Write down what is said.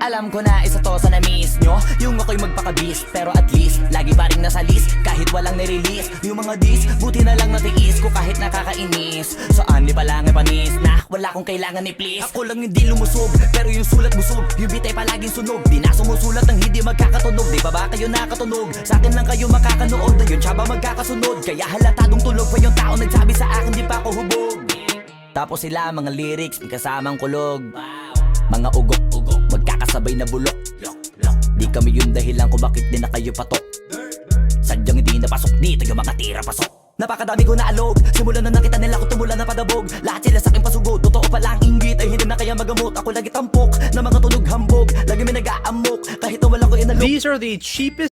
Alam ko na isa to sa na-miss nyo, yung ako'y magpakabis. Pero at least, lagi pa rin nasa list kahit walang nirelease. Yung mga dis, buti na lang natiis ko kahit nakakainis. Saan di pa lang panis na wala kong kailangan ni please. Ako lang hindi lumusog, pero yung sulat busog. Yung beat ay palaging sunog, di na sumusulat ng hindi magkakatunog. Di ba ba kayo nakatunog? Sa akin lang kayo makakanood, ayun siya ba magkakasunod? Kaya halatadong tulog pa yung tao nagsabi sa akin di pa ako hubog. Tapos sila mga lyrics, may kasamang kulog. Mga ugok-ugok, magkakasabay na bulok. Di kami yung dahilan kung bakit di na kayo patok. Sadyang hindi napasok dito yung mga tira pasok. Napakadami ko na alog, simula na nakita nila ko tumula na padabog. Lahat sila sa akin pasugod, totoo palang inggit ay hindi na kaya magamot. Ako lagi tampok na mga tunog hambog, lagi may nag-aamok kahit na wala ko inalok. These are the cheapest